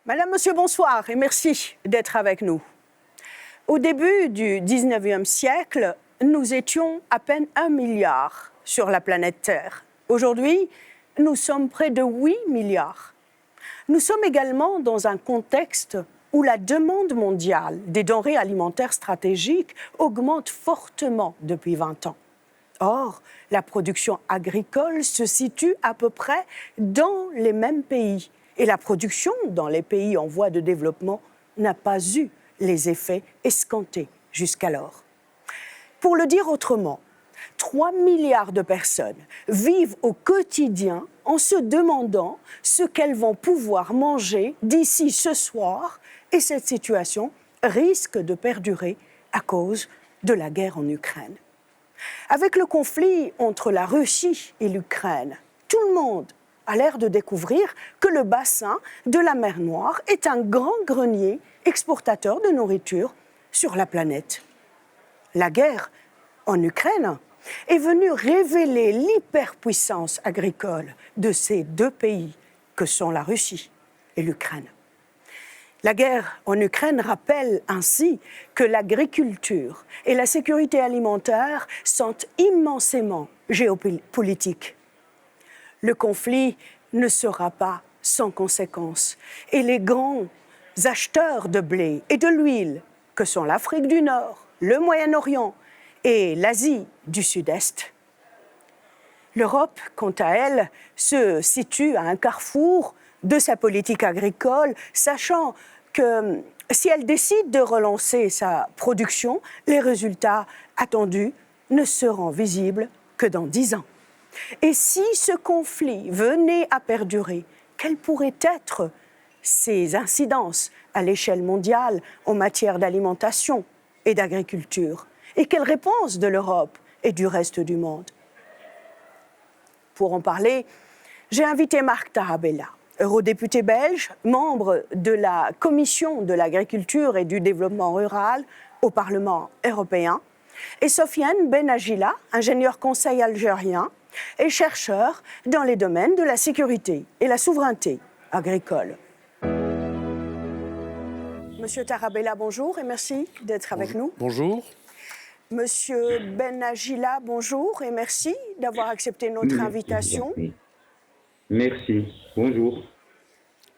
Madame, Monsieur, bonsoir et merci d'être avec nous. Au début du 19e siècle, nous étions à peine 1 milliard sur la planète Terre. Aujourd'hui, nous sommes près de 8 milliards. Nous sommes également dans un contexte où la demande mondiale des denrées alimentaires stratégiques augmente fortement depuis 20 ans. Or, la production agricole se situe à peu près dans les mêmes pays. Et la production dans les pays en voie de développement n'a pas eu les effets escomptés jusqu'alors. Pour le dire autrement, 3 milliards de personnes vivent au quotidien en se demandant ce qu'elles vont pouvoir manger d'ici ce soir, et cette situation risque de perdurer à cause de la guerre en Ukraine. Avec le conflit entre la Russie et l'Ukraine, tout le monde a l'air de découvrir que le bassin de la mer Noire est un grand grenier exportateur de nourriture sur la planète. La guerre en Ukraine est venue révéler l'hyperpuissance agricole de ces deux pays que sont la Russie et l'Ukraine. La guerre en Ukraine rappelle ainsi que l'agriculture et la sécurité alimentaire sont immensément géopolitiques. Le conflit ne sera pas sans conséquences et les grands acheteurs de blé et de l'huile, que sont l'Afrique du Nord, le Moyen-Orient et l'Asie du Sud-Est. L'Europe, quant à elle, se situe à un carrefour de sa politique agricole, sachant que si elle décide de relancer sa production, les résultats attendus ne seront visibles que dans 10 ans. Et si ce conflit venait à perdurer, quelles pourraient être ses incidences à l'échelle mondiale en matière d'alimentation et d'agriculture? Et quelle réponse de l'Europe et du reste du monde? Pour en parler, j'ai invité Marc Tarabella, eurodéputé belge, membre de la Commission de l'agriculture et du développement rural au Parlement européen, et Sofiane Benagila, ingénieur conseil algérien et chercheur dans les domaines de la sécurité et la souveraineté agricole. Monsieur Tarabella, bonjour et merci d'être avec nous. Bonjour. Monsieur Benagila, bonjour et merci d'avoir accepté notre invitation. Merci. Bonjour.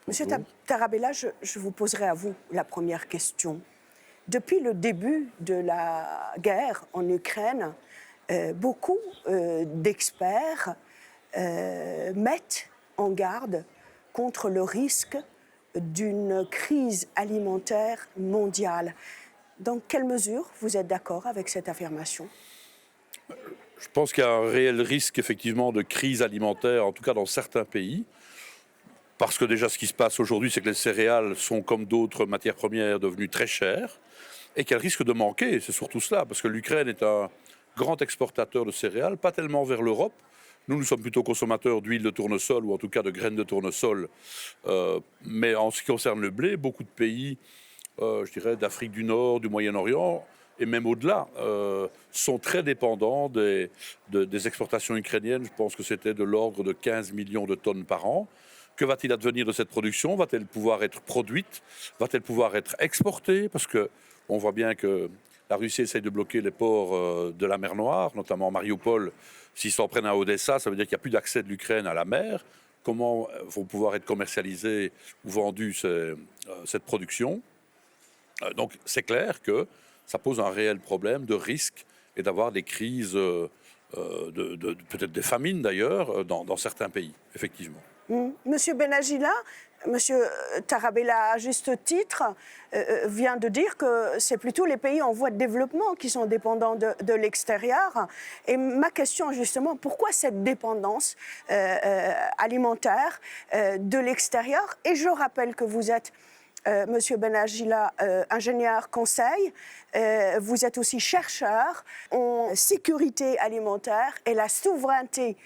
Monsieur Tarabella, je vous poserai à vous la première question. Depuis le début de la guerre en Ukraine, beaucoup d'experts mettent en garde contre le risque d'une crise alimentaire mondiale. Dans quelle mesure vous êtes d'accord avec cette affirmation? Je pense qu'il y a un réel risque effectivement de crise alimentaire, en tout cas dans certains pays. Parce que déjà ce qui se passe aujourd'hui, c'est que les céréales sont comme d'autres matières premières devenues très chères et qu'elles risquent de manquer, c'est surtout cela, parce que l'Ukraine est un grand exportateur de céréales, pas tellement vers l'Europe. Nous sommes plutôt consommateurs d'huile de tournesol ou en tout cas de graines de tournesol. Mais en ce qui concerne le blé, beaucoup de pays, je dirais d'Afrique du Nord, du Moyen-Orient et même au-delà, sont très dépendants des exportations ukrainiennes. Je pense que c'était de l'ordre de 15 millions de tonnes par an. Que va-t-il advenir de cette production? Va-t-elle pouvoir être produite? Va-t-elle pouvoir être exportée? Parce qu'on voit bien que la Russie essaye de bloquer les ports de la mer Noire, notamment Mariupol. S'ils s'en prennent à Odessa, ça veut dire qu'il n'y a plus d'accès de l'Ukraine à la mer. Comment vont pouvoir être commercialisées ou vendues cette production? Donc c'est clair que ça pose un réel problème de risque et d'avoir des crises, peut-être des famines d'ailleurs, dans certains pays, effectivement. Monsieur Benagila, Monsieur Tarabella, à juste titre, vient de dire que c'est plutôt les pays en voie de développement qui sont dépendants de l'extérieur. Et ma question, justement, pourquoi cette dépendance alimentaire de l'extérieur? Et je rappelle que vous êtes, Monsieur Benagila, ingénieur conseil, vous êtes aussi chercheur en sécurité alimentaire et la souveraineté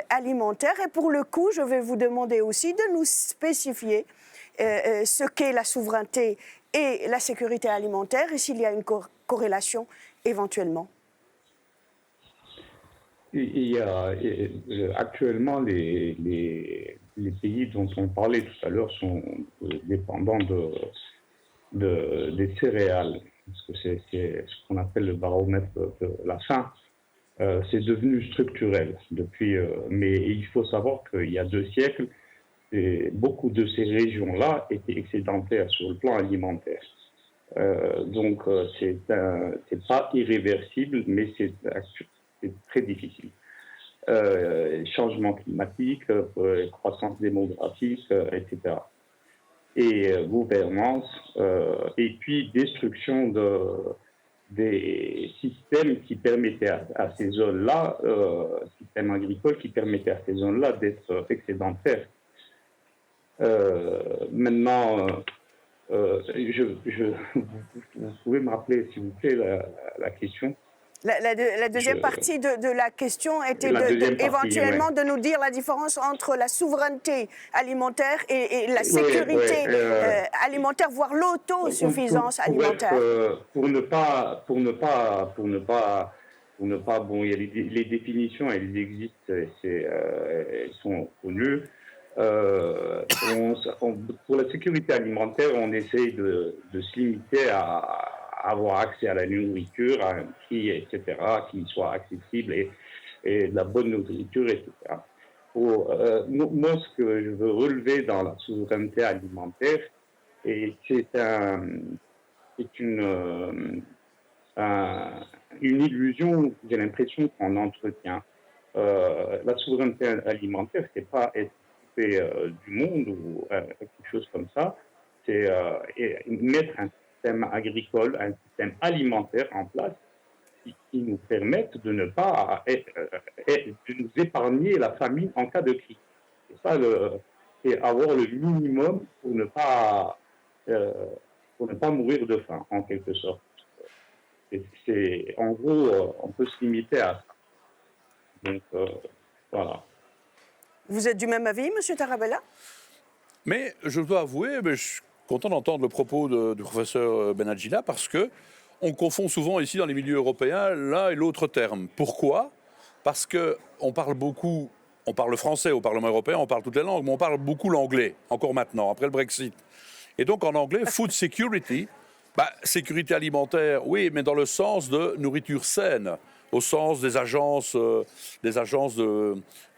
alimentaire. Et pour le coup, je vais vous demander aussi de nous spécifier ce qu'est la souveraineté et la sécurité alimentaire et s'il y a une corrélation éventuellement. Il y a actuellement les les pays dont on parlait tout à l'heure sont dépendants des céréales, parce que c'est ce qu'on appelle le baromètre de la faim. C'est devenu structurel depuis, mais il faut savoir qu'il y a 2 siècles, beaucoup de ces régions-là étaient excédentaires sur le plan alimentaire. Donc, c'est pas irréversible, mais c'est très difficile. Changement climatique, croissance démographique, etc. Et gouvernance, et puis destruction des systèmes qui permettaient à ces zones-là, systèmes agricoles qui permettaient à ces zones-là d'être excédentaires. Maintenant, vous pouvez me rappeler, s'il vous plaît, la question? La deuxième partie de la question était éventuellement ouais, de nous dire la différence entre la souveraineté alimentaire et la sécurité alimentaire, voire l'autosuffisance alimentaire. Pour ne pas, bon, il y a les définitions, elles existent, elles sont connues. Pour la sécurité alimentaire, on essaye de se limiter à avoir accès à la nourriture, à un prix, etc., qui soit accessible et de la bonne nourriture, etc. Moi, ce que je veux relever dans la souveraineté alimentaire, et c'est une illusion, j'ai l'impression qu'on entretient. La souveraineté alimentaire, c'est pas être coupé du monde ou quelque chose comme ça, c'est mettre un système agricole, un système alimentaire en place qui nous permette de ne pas de nous épargner la famine en cas de crise. C'est ça, c'est avoir le minimum pour ne pas mourir de faim, en quelque sorte. En gros, on peut se limiter à ça. Donc, voilà. Vous êtes du même avis, M. Tarabella? Mais je dois avouer, je suis content d'entendre le propos du professeur Benadjila parce qu'on confond souvent ici dans les milieux européens l'un et l'autre terme. Pourquoi? Parce qu'on parle beaucoup, on parle français au Parlement européen, on parle toutes les langues, mais on parle beaucoup l'anglais, encore maintenant, après le Brexit. Et donc en anglais, food security, sécurité alimentaire, oui, mais dans le sens de nourriture saine, au sens des agences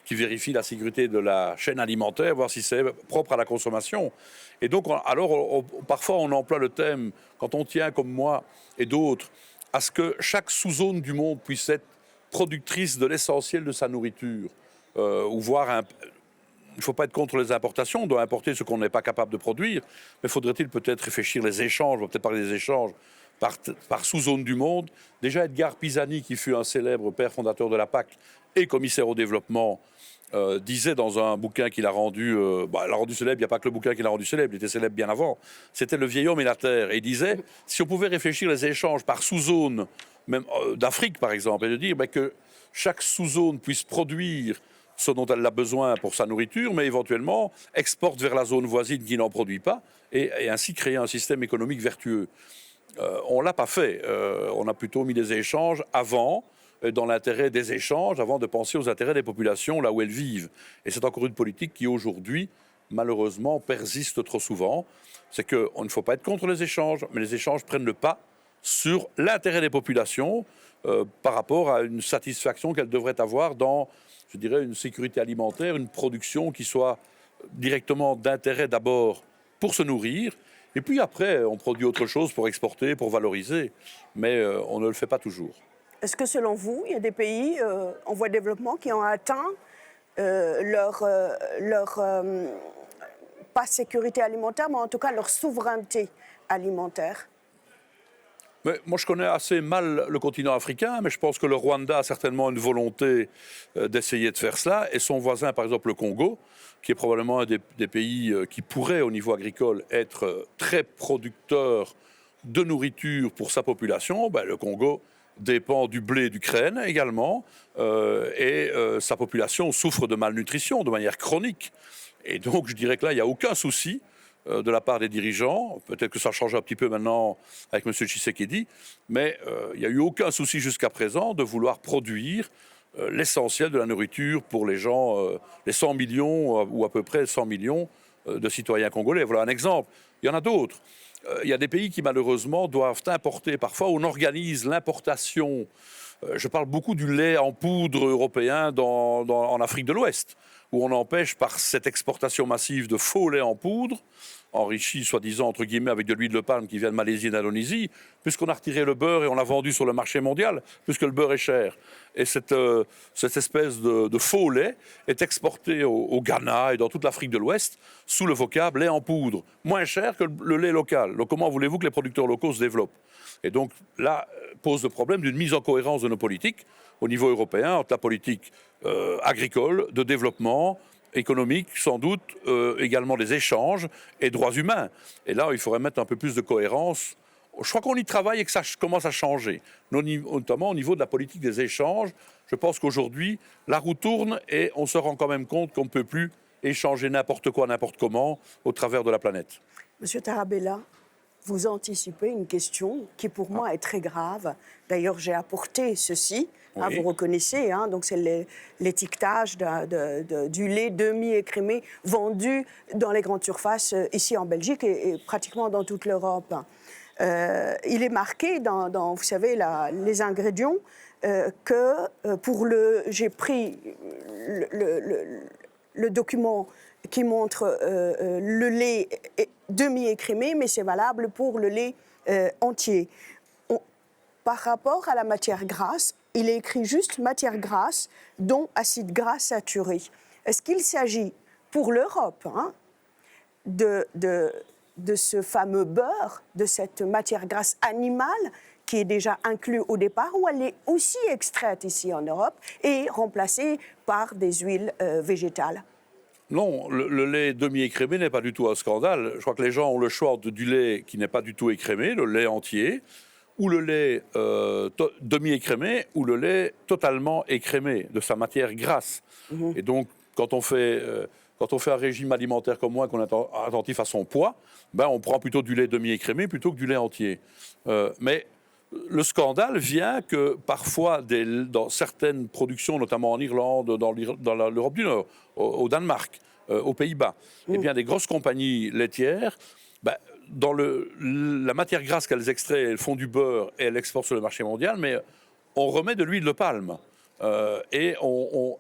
qui vérifient la sécurité de la chaîne alimentaire, voir si c'est propre à la consommation. Et donc, parfois, on emploie le thème, quand on tient, comme moi et d'autres, à ce que chaque sous-zone du monde puisse être productrice de l'essentiel de sa nourriture, ou voir il ne faut pas être contre les importations, on doit importer ce qu'on n'est pas capable de produire, mais faudrait-il peut-être réfléchir les échanges, on va peut-être parler des échanges par sous-zone du monde. Déjà, Edgar Pisani, qui fut un célèbre père fondateur de la PAC et commissaire au développement, disait dans un bouquin qu'il a rendu célèbre, il n'y a pas que le bouquin qu'il a rendu célèbre, il était célèbre bien avant, c'était Le vieil homme et la terre. Et il disait, si on pouvait réfléchir les échanges par sous-zone, même d'Afrique par exemple, et de dire que chaque sous-zone puisse produire ce dont elle a besoin pour sa nourriture, mais éventuellement exporte vers la zone voisine qui n'en produit pas, et ainsi créer un système économique vertueux. On ne l'a pas fait. On a plutôt mis les échanges avant, dans l'intérêt des échanges, avant de penser aux intérêts des populations là où elles vivent. Et c'est encore une politique qui, aujourd'hui, malheureusement, persiste trop souvent. C'est qu'on ne faut pas être contre les échanges, mais les échanges prennent le pas sur l'intérêt des populations par rapport à une satisfaction qu'elles devraient avoir dans, je dirais, une sécurité alimentaire, une production qui soit directement d'intérêt d'abord pour se nourrir, et puis après, on produit autre chose pour exporter, pour valoriser, mais on ne le fait pas toujours. Est-ce que selon vous, il y a des pays en voie de développement qui ont atteint pas sécurité alimentaire, mais en tout cas leur souveraineté alimentaire? Mais moi, je connais assez mal le continent africain, mais je pense que le Rwanda a certainement une volonté d'essayer de faire cela. Et son voisin, par exemple le Congo, qui est probablement un des pays qui pourrait, au niveau agricole, être très producteur de nourriture pour sa population, le Congo dépend du blé d'Ukraine également, et sa population souffre de malnutrition de manière chronique. Et donc, je dirais que là, il n'y a aucun souci de la part des dirigeants. Peut-être que ça change un petit peu maintenant avec M. Tshisekedi, mais il n'y a eu aucun souci jusqu'à présent de vouloir produire l'essentiel de la nourriture pour les gens, les 100 millions ou à peu près 100 millions de citoyens congolais. Voilà un exemple. Il y en a d'autres. Il y a des pays qui malheureusement doivent importer. Parfois, on organise l'importation. Je parle beaucoup du lait en poudre européen en Afrique de l'Ouest, où on empêche par cette exportation massive de faux lait en poudre, enrichi soi-disant entre guillemets avec de l'huile de palme qui vient de Malaisie et d'Indonésie, puisqu'on a retiré le beurre et on l'a vendu sur le marché mondial, puisque le beurre est cher. Et cette espèce de faux lait est exporté au Ghana et dans toute l'Afrique de l'Ouest sous le vocable lait en poudre, moins cher que le lait local. Donc comment voulez-vous que les producteurs locaux se développent? Et donc là pose le problème d'une mise en cohérence de nos politiques au niveau européen, entre la politique agricole, de développement, économique, sans doute, également des échanges et droits humains. Et là, il faudrait mettre un peu plus de cohérence. Je crois qu'on y travaille et que ça commence à changer, notamment au niveau de la politique des échanges. Je pense qu'aujourd'hui, la roue tourne et on se rend quand même compte qu'on ne peut plus échanger n'importe quoi, n'importe comment au travers de la planète. Monsieur Tarabella, vous anticipez une question qui pour moi est très grave. D'ailleurs, j'ai apporté ceci. Oui. Vous reconnaissez, donc c'est l'étiquetage du lait demi-écrémé vendu dans les grandes surfaces ici en Belgique et pratiquement dans toute l'Europe. Il est marqué dans vous savez, les ingrédients que j'ai pris le document qui montre le lait demi-écrémé, mais c'est valable pour le lait entier. Par rapport à la matière grasse, il est écrit juste matière grasse, dont acide gras saturé. Est-ce qu'il s'agit pour l'Europe de ce fameux beurre, de cette matière grasse animale qui est déjà inclue au départ, ou elle est aussi extraite ici en Europe et remplacée par des huiles végétales? Non, le lait demi-écrémé n'est pas du tout un scandale. Je crois que les gens ont le choix du lait qui n'est pas du tout écrémé, le lait entier, ou le lait demi-écrémé, ou le lait totalement écrémé, de sa matière grasse. Et donc, quand on fait un régime alimentaire comme moi, qu'on est attentif à son poids, on prend plutôt du lait demi-écrémé plutôt que du lait entier. Mais le scandale vient que parfois, dans certaines productions, notamment en Irlande, dans l'Europe du Nord, au Danemark, aux Pays-Bas, eh bien, des grosses compagnies laitières, dans la matière grasse qu'elles extraient, elles font du beurre et elles l'exportent sur le marché mondial, mais on remet de l'huile de palme et on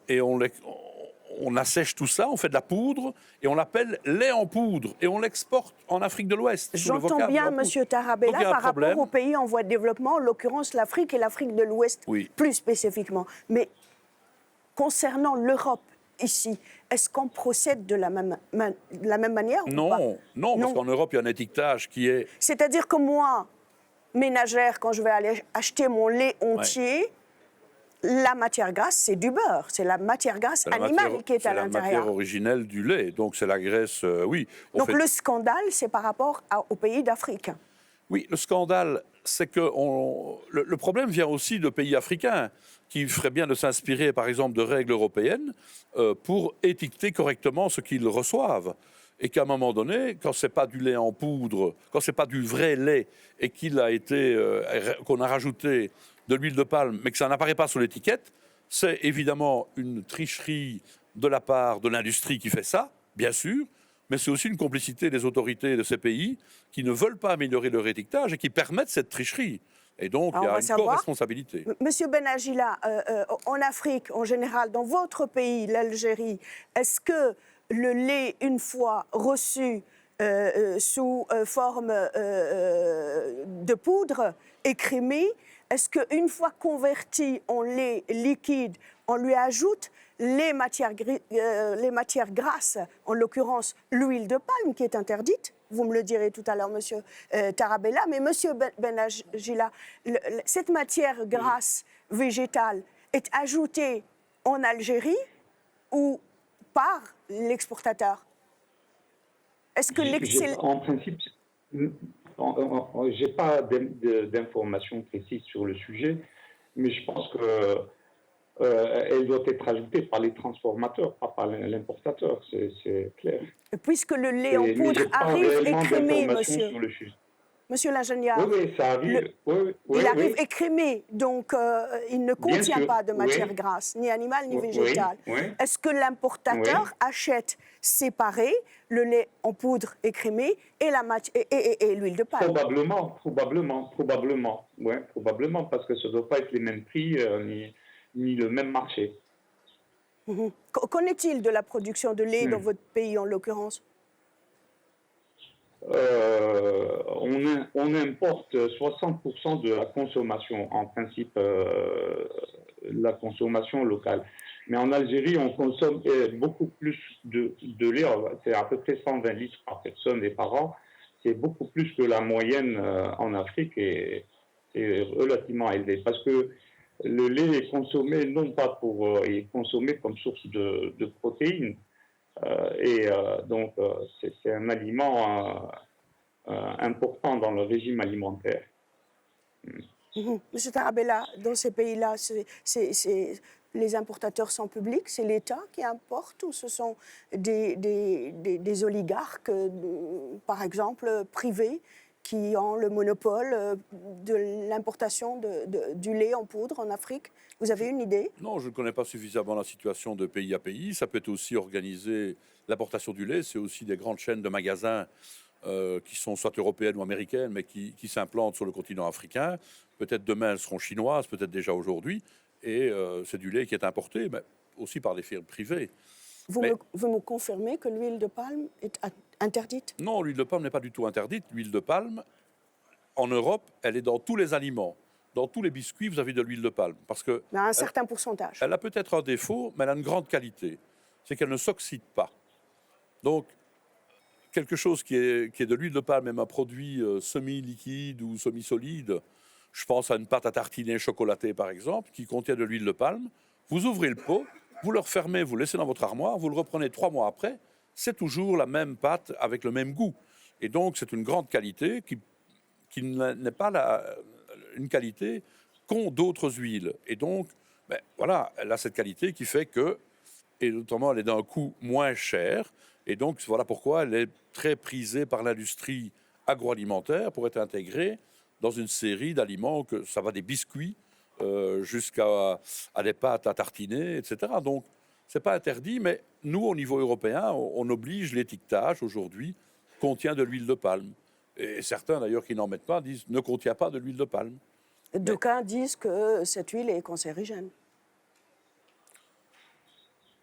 assèche tout ça, on fait de la poudre et on l'appelle lait en poudre et on l'exporte en Afrique de l'Ouest. J'entends bien, Monsieur Tarabella, par rapport aux pays en voie de développement, en l'occurrence l'Afrique et l'Afrique de l'Ouest, plus spécifiquement. Mais concernant l'Europe, ici, est-ce qu'on procède de la même manière ou pas? Non, parce qu'en Europe, il y a un étiquetage qui est... C'est-à-dire que moi, ménagère, quand je vais aller acheter mon lait entier, la matière grasse, c'est du beurre. C'est la matière grasse animale qui est à l'intérieur. C'est la matière originelle du lait, donc c'est la graisse, oui. Donc le scandale, c'est par rapport aux pays d'Afrique. Oui, le scandale, c'est que le problème vient aussi de pays africains qui feraient bien de s'inspirer, par exemple, de règles européennes pour étiqueter correctement ce qu'ils reçoivent. Et qu'à un moment donné, quand c'est pas du lait en poudre, quand c'est pas du vrai lait et qu'on a rajouté de l'huile de palme, mais que ça n'apparaît pas sur l'étiquette, c'est évidemment une tricherie de la part de l'industrie qui fait ça, bien sûr, mais c'est aussi une complicité des autorités de ces pays qui ne veulent pas améliorer leur étiquetage et qui permettent cette tricherie. Et donc, il y a une co-responsabilité. Monsieur Benagila, en Afrique, en général, dans votre pays, l'Algérie, est-ce que le lait, une fois reçu sous forme de poudre écrémée, est-ce qu'une fois converti en lait liquide, on lui ajoute les matières grasses, en l'occurrence l'huile de palme qui est interdite? Vous me le direz tout à l'heure, Monsieur Tarabella. Mais Monsieur Benagila, cette matière grasse végétale est ajoutée en Algérie ou par l'exportateur? Est-ce que en principe, je n'ai pas d'informations précises sur le sujet, mais je pense qu'elle doit être ajoutée par les transformateurs, pas par l'importateur, c'est clair. Puisque le lait en poudre arrive écrémé, monsieur. Monsieur l'ingénieur, Oui, ça arrive. il arrive écrémé, donc il ne contient pas de matière grasse, ni animale ni végétale. Est-ce que l'importateur achète séparé le lait en poudre écrémé et l'huile de palme? Probablement, parce que ça ne doit pas être les mêmes prix ni le même marché. Qu'en est-il de la production de lait dans votre pays, en l'occurrence? On importe 60% de la consommation, en principe, la consommation locale. Mais en Algérie, on consomme beaucoup plus de lait, c'est à peu près 120 litres par personne et par an. C'est beaucoup plus que la moyenne en Afrique et relativement élevé. Parce que le lait est consommé non pas est consommé comme source de protéines. Donc, c'est un aliment important dans le régime alimentaire. Monsieur Tarabella, dans ces pays-là, les importateurs sont publics, c'est l'État qui importe ou ce sont des oligarques, par exemple, privés, qui ont le monopole de l'importation du lait en poudre en Afrique? Vous avez une idée? Non, je ne connais pas suffisamment la situation de pays à pays. Ça peut être aussi organisé, l'importation du lait, c'est aussi des grandes chaînes de magasins qui sont soit européennes ou américaines, mais qui s'implantent sur le continent africain. Peut-être demain, elles seront chinoises, peut-être déjà aujourd'hui. Et c'est du lait qui est importé, mais aussi par des firmes privées. Vous me confirmez que l'huile de palme est interdite? Non, l'huile de palme n'est pas du tout interdite. L'huile de palme, en Europe, elle est dans tous les aliments. Dans tous les biscuits, vous avez de l'huile de palme. Parce que mais à un certain pourcentage. Elle a peut-être un défaut, mais elle a une grande qualité. C'est qu'elle ne s'oxyde pas. Donc, quelque chose qui est de l'huile de palme, même un produit semi-liquide ou semi-solide, je pense à une pâte à tartiner chocolatée par exemple, qui contient de l'huile de palme, vous ouvrez le pot, vous le refermez, vous le laissez dans votre armoire, vous le reprenez 3 mois après, c'est toujours la même pâte avec le même goût. Et donc c'est une grande qualité qui n'est pas une qualité qu'ont d'autres huiles. Et donc, voilà, elle a cette qualité qui fait que, et notamment elle est d'un coût moins cher, et donc voilà pourquoi elle est très prisée par l'industrie agroalimentaire pour être intégrée dans une série d'aliments, que ça va des biscuits jusqu'à des pâtes à tartiner, etc. Donc c'est pas interdit, mais nous au niveau européen, on oblige l'étiquetage aujourd'hui contient de l'huile de palme. Et certains d'ailleurs qui n'en mettent pas disent ne contient pas de l'huile de palme. D'aucuns disent que cette huile est cancérigène.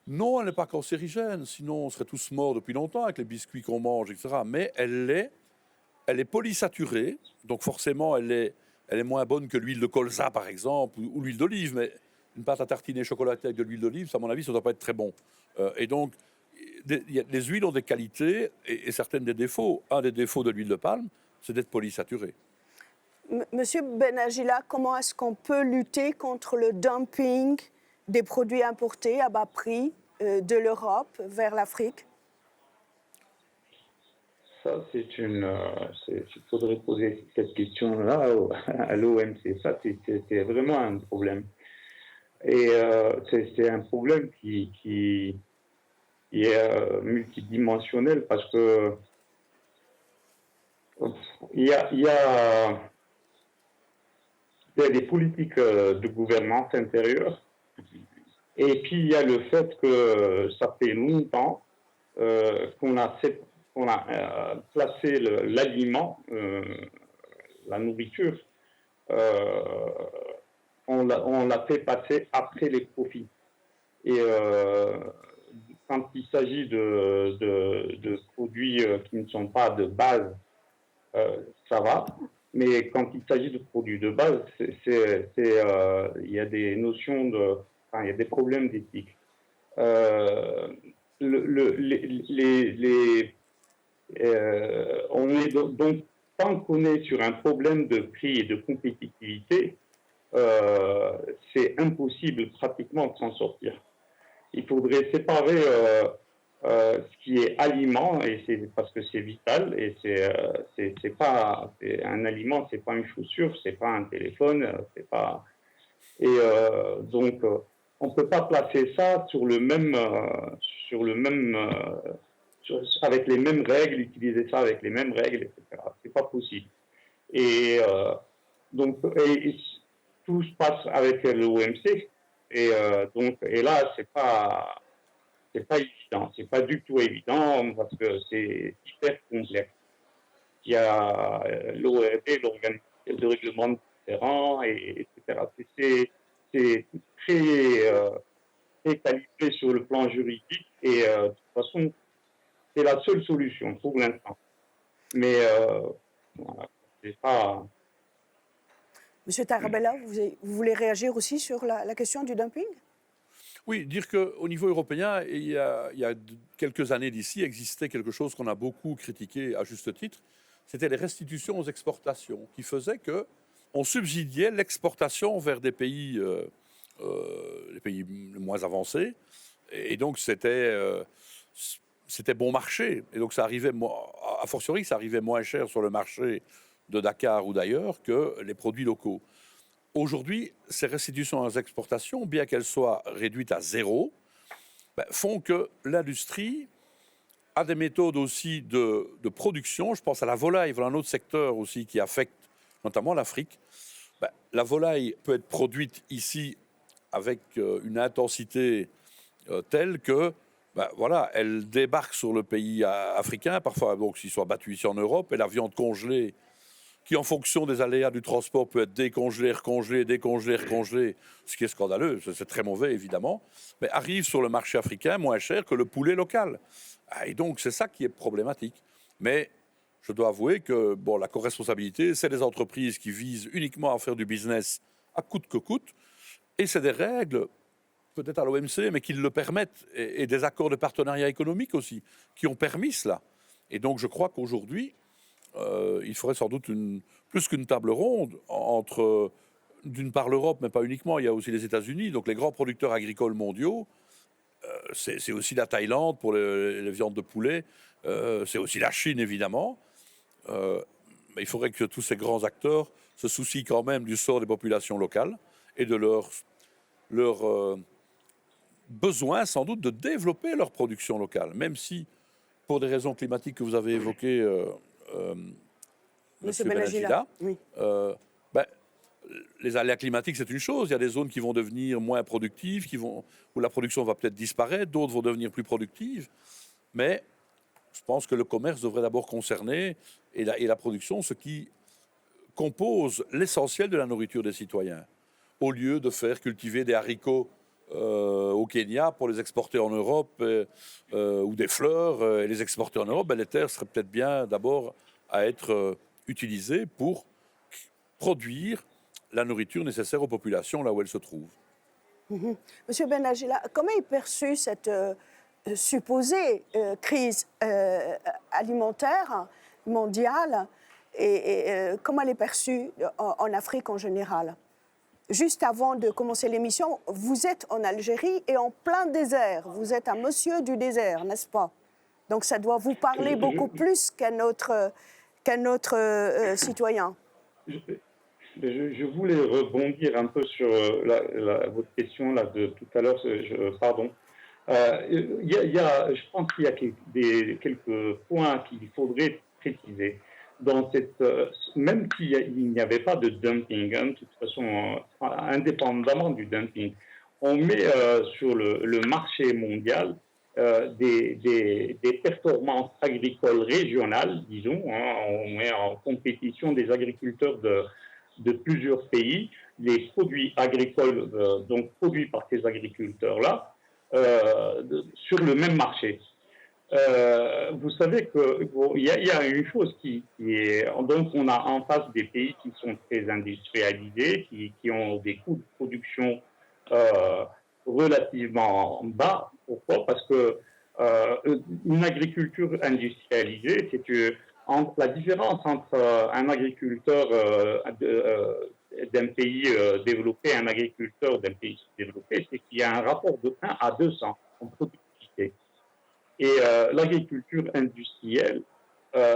Non, elle n'est pas cancérigène, sinon on serait tous morts depuis longtemps avec les biscuits qu'on mange, etc. Mais elle est polysaturée, donc forcément elle est moins bonne que l'huile de colza par exemple, ou l'huile d'olive, mais une pâte à tartiner chocolatée avec de l'huile d'olive, ça, à mon avis, ça ne doit pas être très bon. Et donc, les huiles ont des qualités et certaines des défauts. Un des défauts de l'huile de palme, c'est d'être polysaturée. Monsieur Benagila, comment est-ce qu'on peut lutter contre le dumping des produits importés à bas prix de l'Europe vers l'Afrique? Ça, il faudrait poser cette question-là à l'OMC. Ça, c'est vraiment un problème. Et c'est un problème qui est multidimensionnel parce que il y a des politiques de gouvernance intérieure. Et puis, il y a le fait que ça fait longtemps qu'on a placé l'aliment, la nourriture, on l'a fait passer après les profits. Et quand il s'agit de produits qui ne sont pas de base, ça va. Mais quand il s'agit de produits de base, il y a des notions il y a des problèmes d'éthique. On est donc, tant qu'on est sur un problème de prix et de compétitivité, c'est impossible pratiquement de s'en sortir. Il faudrait séparer ce qui est aliment, et c'est parce que c'est vital, et c'est pas un aliment, c'est pas une chaussure, c'est pas un téléphone, c'est pas. Et donc on peut pas placer ça avec les mêmes règles, utiliser ça avec les mêmes règles, etc. C'est pas possible. Et et tout se passe avec l'OMC. Et là, c'est pas évident, c'est pas du tout évident parce que c'est hyper complexe. Il y a l'ORD, l'organisme de règlement différents, etc. C'est très calibré sur le plan juridique et de toute façon, c'est la seule solution pour l'instant. Mais voilà, c'est pas. Monsieur Tarabella, vous voulez réagir aussi sur la question du dumping? Oui, dire qu'au niveau européen, il y a quelques années d'ici, existait quelque chose qu'on a beaucoup critiqué à juste titre, c'était les restitutions aux exportations, qui faisaient que on subsidiait l'exportation vers des pays, les pays moins avancés, et donc c'était bon marché, et donc ça arrivait, a fortiori, ça arrivait moins cher sur le marché de Dakar ou d'ailleurs que les produits locaux. Aujourd'hui, ces restitutions aux exportations, bien qu'elles soient réduites à zéro, font que l'industrie a des méthodes aussi de production. Je pense à la volaille, voilà un autre secteur aussi qui affecte notamment l'Afrique. La volaille peut être produite ici avec une intensité telle que voilà, elle débarque sur le pays africain, parfois donc s'il soit battu ici en Europe, et la viande congelée qui, en fonction des aléas du transport, peut être décongelé, recongelé, décongelé, recongelé, ce qui est scandaleux, c'est très mauvais évidemment, mais arrive sur le marché africain moins cher que le poulet local. Et donc c'est ça qui est problématique. Mais je dois avouer que bon, la co-responsabilité, c'est des entreprises qui visent uniquement à faire du business à coûte que coûte, et c'est des règles, peut-être à l'OMC, mais qui le permettent, et des accords de partenariat économique aussi, qui ont permis cela. Et donc je crois qu'aujourd'hui, il faudrait sans doute plus qu'une table ronde entre, d'une part, l'Europe, mais pas uniquement, il y a aussi les États-Unis, donc les grands producteurs agricoles mondiaux, c'est aussi la Thaïlande pour les viandes de poulet, c'est aussi la Chine, évidemment. Mais il faudrait que tous ces grands acteurs se soucient quand même du sort des populations locales et de leur besoin, sans doute, de développer leur production locale, même si, pour des raisons climatiques que vous avez évoquées, Monsieur Benagila, oui. Les aléas climatiques, c'est une chose. Il y a des zones qui vont devenir moins productives, où la production va peut-être disparaître, d'autres vont devenir plus productives. Mais je pense que le commerce devrait d'abord concerner, et la production, ce qui compose l'essentiel de la nourriture des citoyens, au lieu de faire cultiver des haricots au Kenya pour les exporter en Europe, ou des fleurs et les exporter en Europe. Les terres seraient peut-être bien d'abord à être utilisées pour produire la nourriture nécessaire aux populations là où elles se trouvent. Monsieur Benagila, comment est perçue cette supposée crise alimentaire mondiale et comment elle est perçue en Afrique en général? Juste avant de commencer l'émission, vous êtes en Algérie et en plein désert. Vous êtes un monsieur du désert, n'est-ce pas? Donc ça doit vous parler beaucoup plus qu'un autre citoyen. Je voulais rebondir un peu sur votre question là de tout à l'heure. Pardon. Je pense qu'il y a quelques points qu'il faudrait préciser. Même s'il n'y avait pas de dumping, de toute façon, indépendamment du dumping, on met sur le marché mondial des performances agricoles régionales, disons. On met en compétition des agriculteurs de plusieurs pays, les produits agricoles, donc produits par ces agriculteurs-là, sur le même marché. Vous savez qu'il y a une chose qui est... Donc, on a en face des pays qui sont très industrialisés, qui ont des coûts de production relativement bas. Pourquoi? Parce que une agriculture industrialisée, c'est que la différence entre un agriculteur d'un pays développé et un agriculteur d'un pays sous-développé, c'est qu'il y a un rapport de 1 à 200 en productivité. Et l'agriculture industrielle,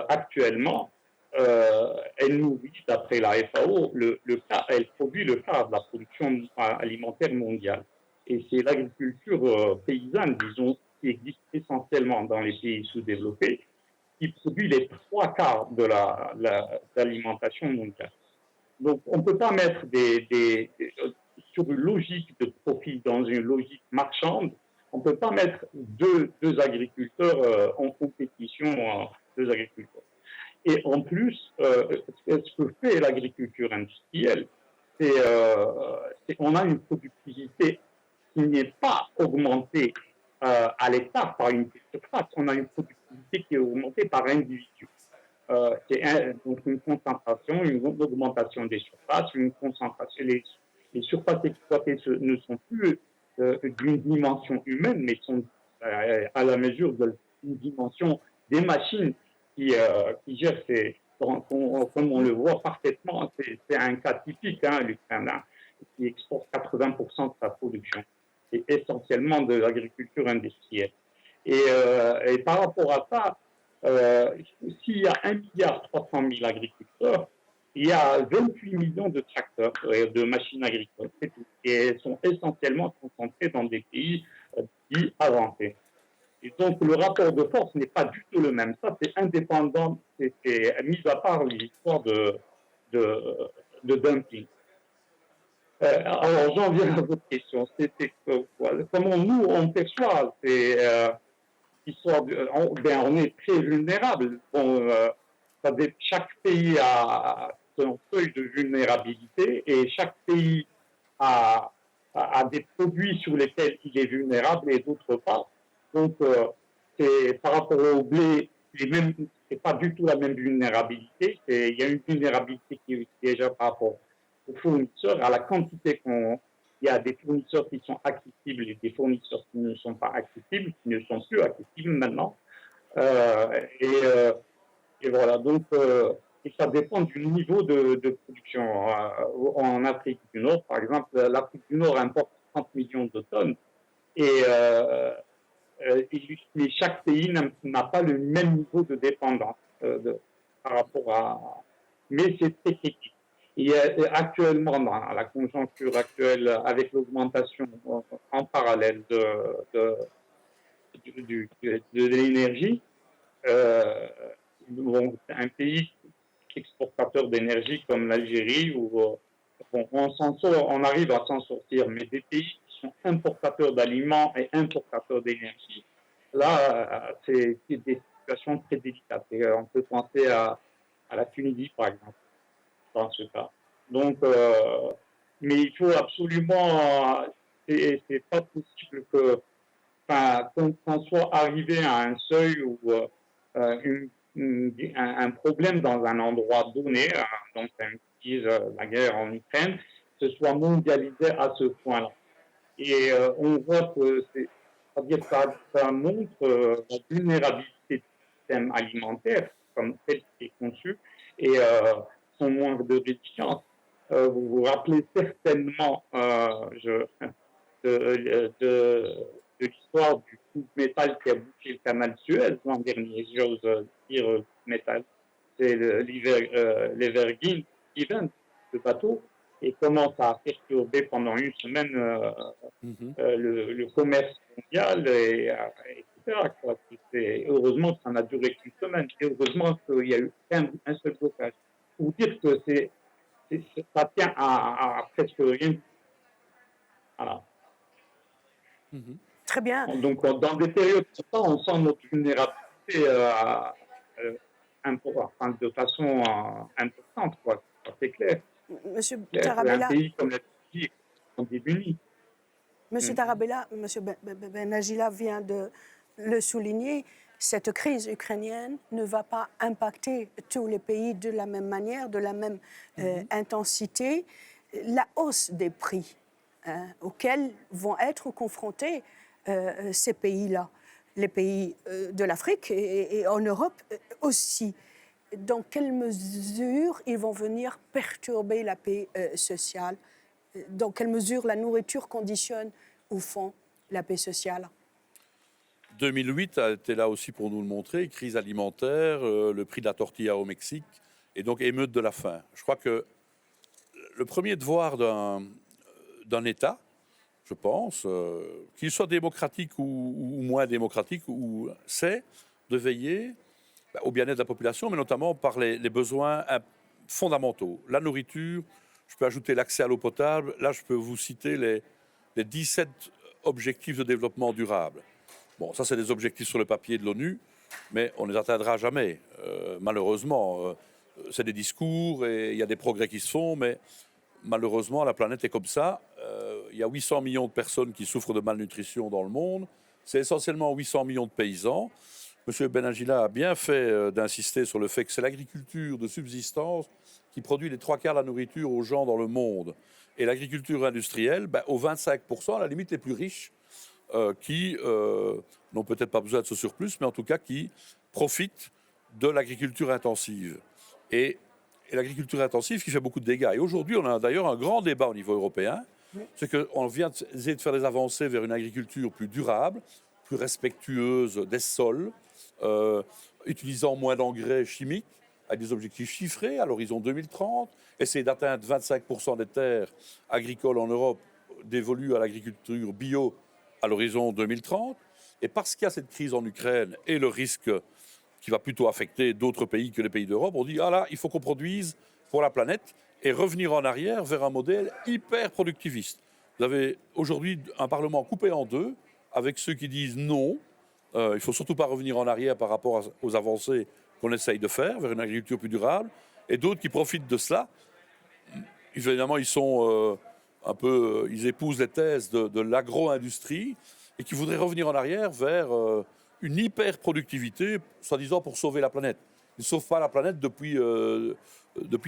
actuellement, elle nourrit, d'après la FAO, elle produit le quart de la production alimentaire mondiale. Et c'est l'agriculture paysanne, disons, qui existe essentiellement dans les pays sous-développés, qui produit les 3 quarts de l'alimentation mondiale. Donc, on ne peut pas mettre sur une logique de profit dans une logique marchande, on ne peut pas mettre deux agriculteurs en compétition, deux agriculteurs. Et en plus, ce que fait l'agriculture industrielle, on a une productivité qui n'est pas augmentée à l'État par une surface, on a une productivité qui est augmentée par individu. Donc une concentration, une augmentation des surfaces, une concentration. Les surfaces exploitées ne sont plus d'une dimension humaine, mais sont à la mesure d'une dimension des machines qui gèrent comme on le voit parfaitement, c'est un cas typique, l'Ukraine, qui exporte 80% de sa production. C'est essentiellement de l'agriculture industrielle. Et par rapport à ça, s'il y a 1,3 milliard agriculteurs, il y a 28 millions de tracteurs, de machines agricoles, c'est tout. Et elles sont essentiellement concentrées dans des pays dits avancés. Et donc, le rapport de force n'est pas du tout le même. Ça, c'est indépendant, c'est mis à part l'histoire de dumping. Alors, j'en viens à votre question. Comment nous, on perçoit on est très vulnérable. Bon, chaque pays a son seuil de vulnérabilité et chaque pays a des produits sur lesquels il est vulnérable et d'autres pas. Donc, c'est par rapport au blé, c'est pas du tout la même vulnérabilité. Il y a une vulnérabilité qui est déjà par rapport aux fournisseurs, à la quantité il y a des fournisseurs qui sont accessibles et des fournisseurs qui ne sont pas accessibles, qui ne sont plus accessibles maintenant. Et voilà, donc, et ça dépend du niveau de production. En Afrique du Nord, par exemple, l'Afrique du Nord importe 30 millions de tonnes et chaque pays n'a pas le même niveau de dépendance par rapport à... Mais c'est très critique. Et actuellement, dans la conjoncture actuelle, avec l'augmentation en parallèle de l'énergie, un pays exportateur d'énergie comme l'Algérie, où on arrive à s'en sortir, mais des pays qui sont importateurs d'aliments et importateurs d'énergie, là, c'est des situations très délicates. Et, on peut penser à la Tunisie, par exemple, dans ce cas. Donc, mais il faut absolument, c'est pas possible qu'on soit arrivé à un seuil où un problème dans un endroit donné, donc la guerre en Ukraine, se soit mondialisé à ce point-là. Et on voit que c'est-à-dire ça montre la vulnérabilité du système alimentaire comme tel qui est conçu et son manque de résilience. Vous vous rappelez certainement de l'histoire du coup de métal qui a bouclé le canal Suez l'an dernier, j'ose dire métal. C'est l'Evergiven, le bateau, et comment ça a perturbé pendant une semaine le commerce mondial, etc. Heureusement que ça n'a duré qu'une semaine, et heureusement qu'il y a eu un seul blocage. Pour dire que ça tient à presque rien. Voilà. Très bien. Donc, dans des périodes comme ça, on sent notre vulnérabilité de façon importante, quoi. C'est clair. Monsieur Tarabella. Un pays comme la Tunisie est démuni. Monsieur Tarabella, Monsieur Benagila vient de le souligner, cette crise ukrainienne ne va pas impacter tous les pays de la même manière, de la même intensité. La hausse des prix auxquels vont être confrontés ces pays-là, les pays de l'Afrique et en Europe aussi. Dans quelle mesure ils vont venir perturber la paix sociale? Dans quelle mesure la nourriture conditionne, au fond, la paix sociale? 2008 a été là aussi pour nous le montrer, crise alimentaire, le prix de la tortilla au Mexique, et donc émeute de la faim. Je crois que le premier devoir d'un État, je pense, qu'il soit démocratique ou moins démocratique, c'est de veiller au bien-être de la population, mais notamment par les besoins fondamentaux. La nourriture, je peux ajouter l'accès à l'eau potable. Là, je peux vous citer les 17 objectifs de développement durable. Bon, ça, c'est des objectifs sur le papier de l'ONU, mais on ne les atteindra jamais, malheureusement. C'est des discours et il y a des progrès qui se font, mais malheureusement, la planète est comme ça. Il y a 800 millions de personnes qui souffrent de malnutrition dans le monde. C'est essentiellement 800 millions de paysans. M. Benagila a bien fait d'insister sur le fait que c'est l'agriculture de subsistance qui produit les 3 quarts de la nourriture aux gens dans le monde. Et l'agriculture industrielle, aux 25%, à la limite les plus riches, qui n'ont peut-être pas besoin de ce surplus, mais en tout cas qui profitent de l'agriculture intensive. Et l'agriculture intensive qui fait beaucoup de dégâts. Et aujourd'hui, on a d'ailleurs un grand débat au niveau européen. C'est qu'on vient essayer de faire des avancées vers une agriculture plus durable, plus respectueuse des sols, utilisant moins d'engrais chimiques, avec des objectifs chiffrés à l'horizon 2030, essayer d'atteindre 25% des terres agricoles en Europe dévolues à l'agriculture bio à l'horizon 2030. Et parce qu'il y a cette crise en Ukraine et le risque qui va plutôt affecter d'autres pays que les pays d'Europe, on dit, ah là, il faut qu'on produise pour la planète et revenir en arrière vers un modèle hyper productiviste. Vous avez aujourd'hui un Parlement coupé en deux, avec ceux qui disent non, il ne faut surtout pas revenir en arrière par rapport aux avancées qu'on essaye de faire vers une agriculture plus durable, et d'autres qui profitent de cela. Évidemment, ils sont ils épousent les thèses de l'agro-industrie et qui voudraient revenir en arrière vers une hyper-productivité, soi-disant pour sauver la planète. Ils ne sauvent pas la planète depuis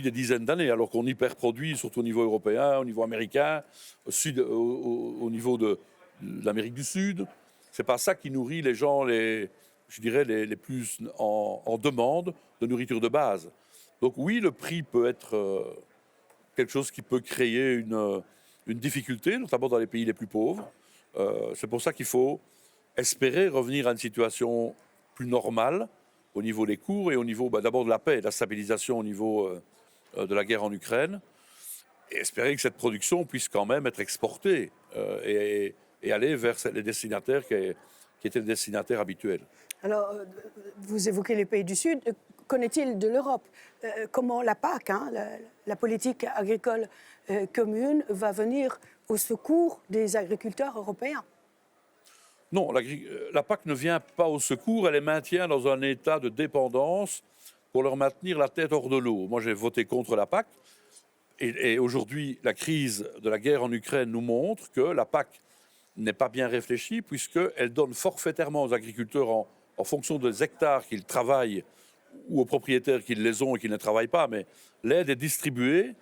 des dizaines d'années, alors qu'on hyper-produit, surtout au niveau européen, au niveau américain, au niveau de l'Amérique du Sud. Ce n'est pas ça qui nourrit les gens, les plus en demande de nourriture de base. Donc oui, le prix peut être quelque chose qui peut créer une difficulté, notamment dans les pays les plus pauvres. C'est pour ça qu'il faut espérer revenir à une situation plus normale au niveau des cours et au niveau d'abord de la paix et de la stabilisation au niveau de la guerre en Ukraine, et espérer que cette production puisse quand même être exportée et aller vers les destinataires qui étaient les destinataires habituels. Alors, vous évoquez les pays du Sud. Qu'en est-il de l'Europe? Comment la PAC, la politique agricole commune, va venir au secours des agriculteurs européens? Non, la PAC ne vient pas au secours, elle les maintient dans un état de dépendance pour leur maintenir la tête hors de l'eau. Moi, j'ai voté contre la PAC. Et aujourd'hui, la crise de la guerre en Ukraine nous montre que la PAC n'est pas bien réfléchie, puisqu'elle donne forfaitairement aux agriculteurs en fonction des hectares qu'ils travaillent ou aux propriétaires qui les ont et qui ne travaillent pas. Mais l'aide est distribuée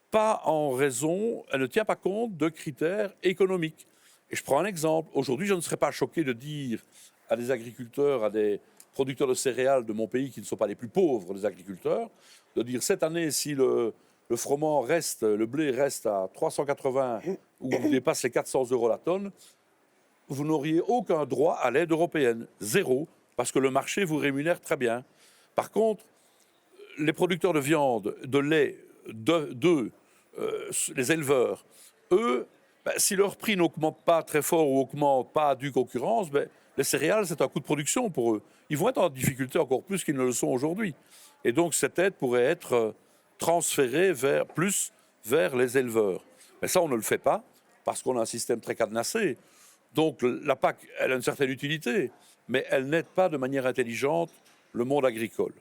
pas en raison, elle ne tient pas compte de critères économiques. Et je prends un exemple. Aujourd'hui, je ne serais pas choqué de dire à des agriculteurs, à des producteurs de céréales de mon pays qui ne sont pas les plus pauvres des agriculteurs, de dire cette année, si le froment reste, le blé reste à 380 ou dépasse les 400 € la tonne, vous n'auriez aucun droit à l'aide européenne. Zéro, parce que le marché vous rémunère très bien. Par contre, les producteurs de viande, de lait, d'œufs, les éleveurs, eux, si leur prix n'augmente pas très fort ou augmente pas à due concurrence, les céréales, c'est un coût de production pour eux. Ils vont être en difficulté encore plus qu'ils ne le sont aujourd'hui. Et donc, cette aide pourrait être transférée vers les éleveurs. Mais ça, on ne le fait pas parce qu'on a un système très cadenassé. Donc, la PAC, elle a une certaine utilité, mais elle n'aide pas de manière intelligente le monde agricole.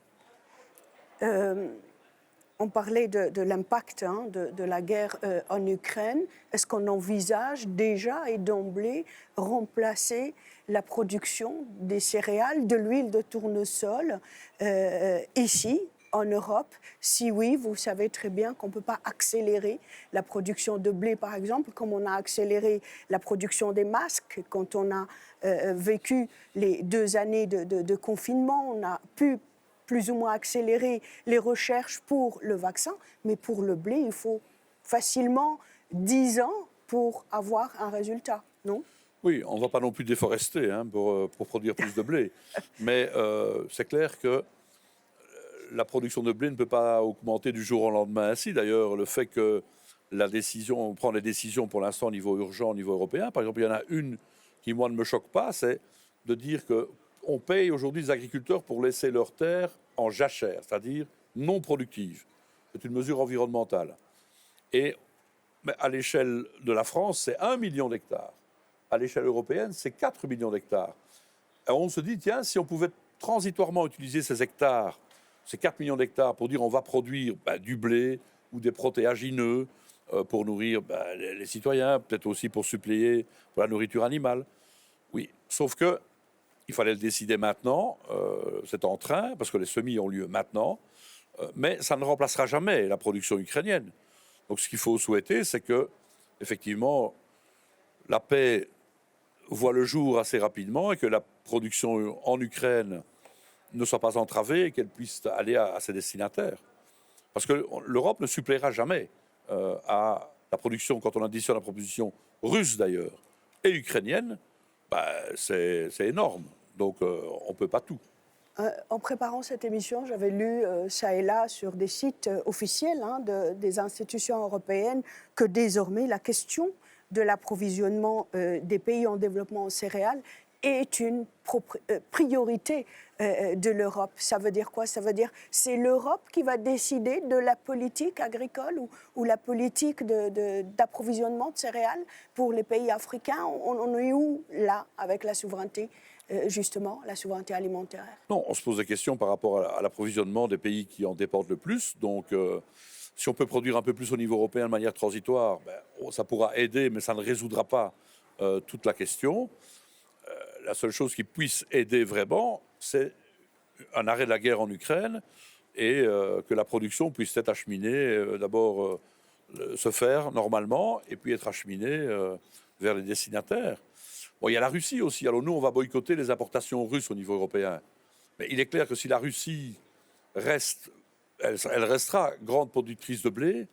On parlait de l'impact de la guerre en Ukraine. Est-ce qu'on envisage déjà et d'emblée remplacer la production des céréales, de l'huile de tournesol ici, en Europe? Si oui, vous savez très bien qu'on ne peut pas accélérer la production de blé, par exemple, comme on a accéléré la production des masques quand on a vécu les 2 années de confinement. On a pu plus ou moins accélérer les recherches pour le vaccin, mais pour le blé, il faut facilement 10 ans pour avoir un résultat, non? Oui, on ne va pas non plus déforester pour produire plus de blé. Mais c'est clair que la production de blé ne peut pas augmenter du jour au lendemain ainsi. D'ailleurs, le fait que on prend les décisions pour l'instant au niveau urgent, au niveau européen, par exemple, il y en a une qui, moi, ne me choque pas, c'est de dire que on paye aujourd'hui les agriculteurs pour laisser leurs terres en jachère, c'est-à-dire non productives. C'est une mesure environnementale. Et à l'échelle de la France, c'est 1 million d'hectares. À l'échelle européenne, c'est 4 millions d'hectares. Alors on se dit, tiens, si on pouvait transitoirement utiliser ces hectares, ces 4 millions d'hectares, pour dire on va produire du blé ou des protéagineux pour nourrir les citoyens, peut-être aussi pour suppléer pour la nourriture animale. Oui, sauf que il fallait le décider maintenant, c'est en train, parce que les semis ont lieu maintenant, mais ça ne remplacera jamais la production ukrainienne. Donc ce qu'il faut souhaiter, c'est que, effectivement, la paix voit le jour assez rapidement et que la production en Ukraine ne soit pas entravée et qu'elle puisse aller à ses destinataires. Parce que l'Europe ne suppléera jamais à la production, quand on additionne la proposition russe d'ailleurs, et ukrainienne, c'est énorme. Donc on ne peut pas tout. En préparant cette émission, j'avais lu ça et là sur des sites officiels des institutions européennes que désormais la question de l'approvisionnement des pays en développement en céréales est une priorité de l'Europe. Ça veut dire quoi? Ça veut dire c'est l'Europe qui va décider de la politique agricole ou la politique d'approvisionnement de céréales pour les pays africains. On est où là avec la souveraineté? Justement, la souveraineté alimentaire? Non, on se pose des questions par rapport à l'approvisionnement des pays qui en dépendent le plus. Donc, si on peut produire un peu plus au niveau européen de manière transitoire, ça pourra aider, mais ça ne résoudra pas toute la question. La seule chose qui puisse aider vraiment, c'est un arrêt de la guerre en Ukraine et que la production puisse être acheminée, d'abord se faire normalement, et puis être acheminée vers les destinataires. Bon, il y a la Russie aussi. Alors nous, on va boycotter les importations russes au niveau européen. Mais il est clair que si la Russie reste, elle restera grande productrice de blé.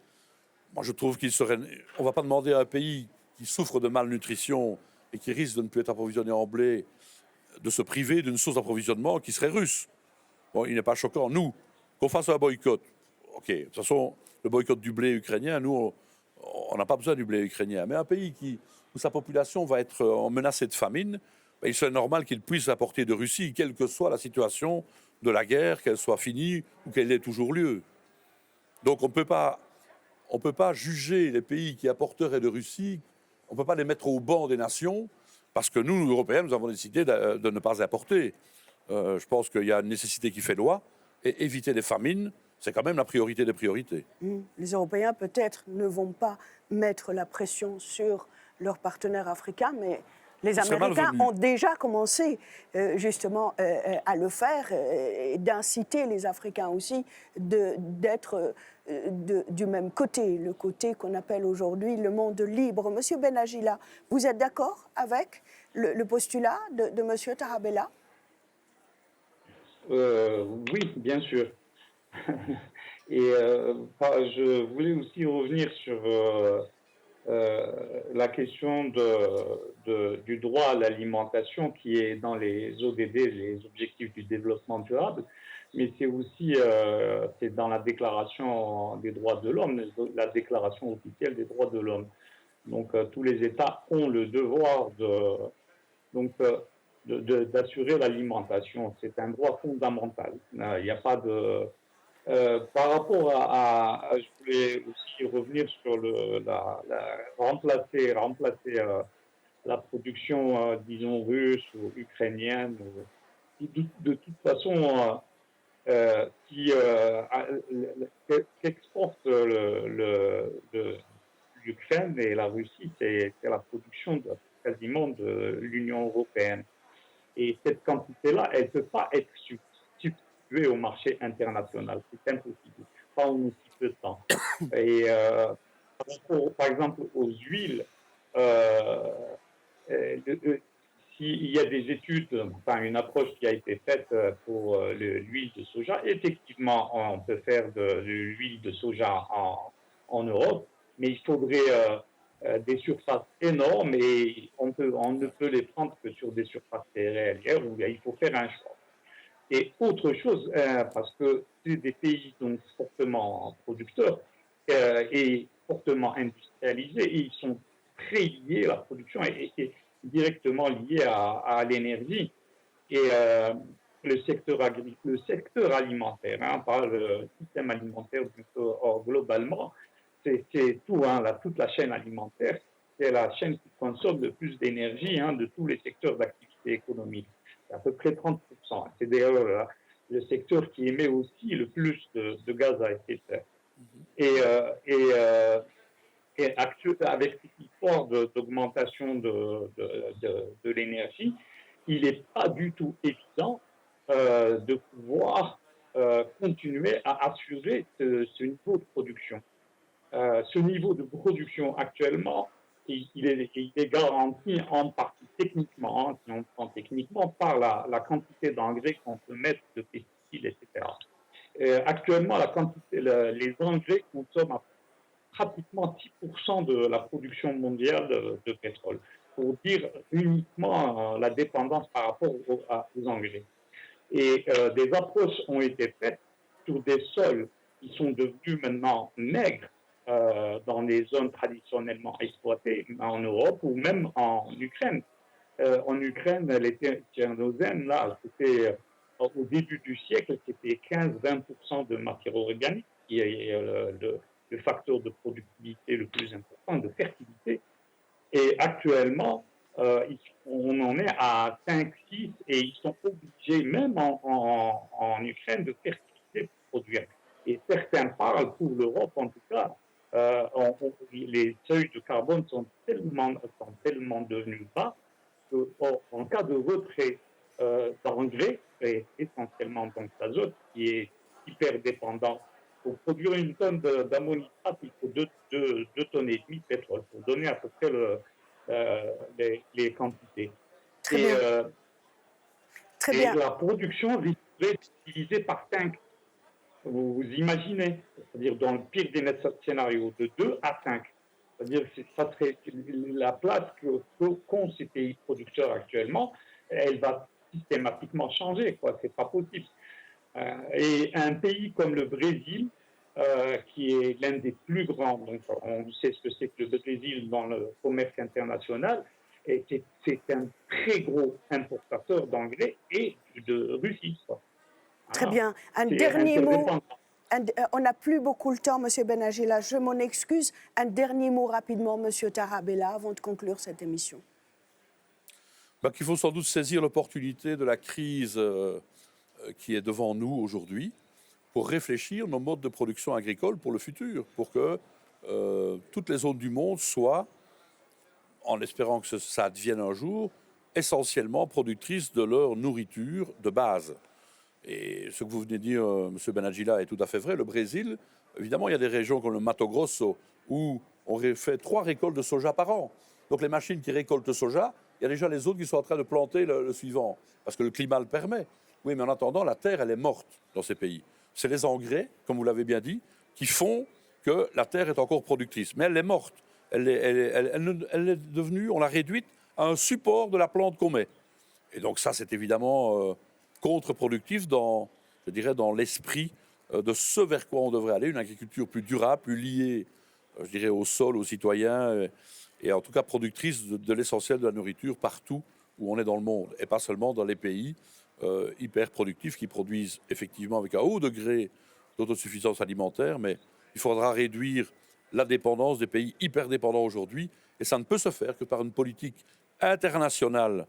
Moi, je trouve qu'il serait... On ne va pas demander à un pays qui souffre de malnutrition et qui risque de ne plus être approvisionné en blé de se priver d'une source d'approvisionnement qui serait russe. Bon, il n'est pas choquant, nous, qu'on fasse un boycott. OK, de toute façon, le boycott du blé ukrainien, nous, on n'a pas besoin du blé ukrainien. Mais un pays où sa population va être menacée de famine, il serait normal qu'il puisse apporter de Russie, quelle que soit la situation de la guerre, qu'elle soit finie ou qu'elle ait toujours lieu. Donc on ne peut pas juger les pays qui apporteraient de Russie, on ne peut pas les mettre au banc des nations, parce que nous, Européens, nous avons décidé de ne pas importer. Je pense qu'il y a une nécessité qui fait loi, et éviter les famines, c'est quand même la priorité des priorités. Les Européens, peut-être, ne vont pas mettre la pression sur leurs partenaires africains, mais les Américains ont déjà commencé justement à le faire et d'inciter les Africains aussi d'être du même côté, le côté qu'on appelle aujourd'hui le monde libre. Monsieur Benagila, vous êtes d'accord avec le postulat de Monsieur Tarabella? Oui, bien sûr. Et je voulais aussi revenir sur la question du droit à l'alimentation qui est dans les ODD, les objectifs du développement durable, mais c'est aussi c'est dans la déclaration des droits de l'homme, la déclaration officielle des droits de l'homme. Donc tous les États ont le devoir d'assurer l'alimentation. C'est un droit fondamental. Il n'y a pas de... par rapport je voulais aussi revenir sur remplacer la production, disons, russe ou ukrainienne. De toute façon, qu'exporte l'Ukraine et la Russie, c'est la production quasiment de l'Union européenne. Et cette quantité-là, elle ne peut pas être substituée au marché international. C'est impossible, pas en aussi peu de temps. Et par exemple, aux huiles, s'il y a des études, une approche qui a été faite pour l'huile de soja, effectivement, on peut faire de l'huile de soja en Europe, mais il faudrait des surfaces énormes et on ne peut les prendre que sur des surfaces réelles où il faut faire un choix. Et autre chose, parce que c'est des pays donc fortement producteurs et fortement industrialisés, et ils sont très liés, la production est directement liée à l'énergie. le secteur alimentaire, hein, par le système alimentaire globalement, c'est tout, hein, toute la chaîne alimentaire, c'est la chaîne qui consomme le plus d'énergie, hein, de tous les secteurs d'activité économique. C'est à peu près 30%. C'est d'ailleurs le secteur qui émet aussi le plus de gaz à effet de serre. Et avec cette histoire d'augmentation de l'énergie, il n'est pas du tout évident de pouvoir continuer à assurer ce niveau de production. Ce niveau de production actuellement, il est garanti en partie techniquement, hein, si on prend techniquement, par la quantité d'engrais qu'on peut mettre, de pesticides, etc. Actuellement, les engrais consomment pratiquement 10% de la production mondiale de pétrole, pour dire uniquement la dépendance par rapport aux engrais. Et des approches ont été faites sur des sols qui sont devenus maintenant maigres dans les zones traditionnellement exploitées en Europe ou même en Ukraine. En Ukraine, les tchernozènes, là, c'était au début du siècle, c'était 15-20% de matière organique, qui est le facteur de productivité le plus important, de fertilité. Et actuellement, on en est à 5-6 et ils sont obligés, même en Ukraine, de fertiliser pour produire. Et certains parlent, pour l'Europe en tout cas, les seuils de carbone sont tellement devenus bas qu'en cas de retrait d'engrais, et essentiellement donc l'azote, qui est hyper dépendant, pour produire une tonne d'ammonitrate, il faut 2 tonnes et demie de pétrole, pour donner à peu près les quantités. Très bien. La production risquerait d'être divisée par 5. Vous imaginez, c'est-à-dire dans le pire des scénarios, de 2 à 5. C'est-à-dire que ça serait la place qu'ont ces pays producteurs actuellement, elle va systématiquement changer, quoi. C'est pas possible. Et un pays comme le Brésil, qui est l'un des plus grands, donc on sait ce que c'est que le Brésil dans le commerce international, et c'est un très gros importateur d'engrais et de Russie, quoi. Très bien. Un dernier mot. On n'a plus beaucoup le temps, M. Benagila, je m'en excuse. Un dernier mot rapidement, M. Tarabella, avant de conclure cette émission. Qu'il faut sans doute saisir l'opportunité de la crise qui est devant nous aujourd'hui pour réfléchir nos modes de production agricole pour le futur, pour que toutes les zones du monde soient, en espérant que ça advienne un jour, essentiellement productrices de leur nourriture de base. Et ce que vous venez de dire, M. Benagila, est tout à fait vrai. Le Brésil, évidemment, il y a des régions comme le Mato Grosso où on fait 3 récoltes de soja par an. Donc les machines qui récoltent le soja, il y a déjà les autres qui sont en train de planter le suivant, parce que le climat le permet. Oui, mais en attendant, la terre, elle est morte dans ces pays. C'est les engrais, comme vous l'avez bien dit, qui font que la terre est encore productrice. Mais elle est morte. Elle est devenue, on l'a réduite à un support de la plante qu'on met. Et donc ça, c'est évidemment contre-productif dans l'esprit de ce vers quoi on devrait aller, une agriculture plus durable, plus liée, je dirais, au sol, aux citoyens, et en tout cas productrice de l'essentiel de la nourriture partout où on est dans le monde, et pas seulement dans les pays hyper productifs qui produisent effectivement avec un haut degré d'autosuffisance alimentaire, mais il faudra réduire la dépendance des pays hyper dépendants aujourd'hui, et ça ne peut se faire que par une politique internationale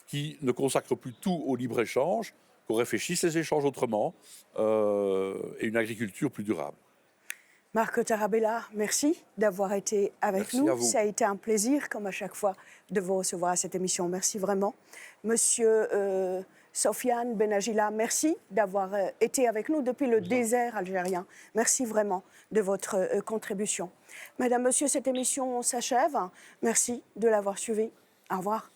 qui ne consacre plus tout au libre-échange, qu'on réfléchisse les échanges autrement, et une agriculture plus durable. Marc Tarabella, merci d'avoir été avec nous. Ça a été un plaisir, comme à chaque fois, de vous recevoir à cette émission. Merci vraiment. Monsieur Sofiane Benagila, merci d'avoir été avec nous depuis le désert algérien. Merci vraiment de votre contribution. Madame, Monsieur, cette émission s'achève. Merci de l'avoir suivie. Au revoir.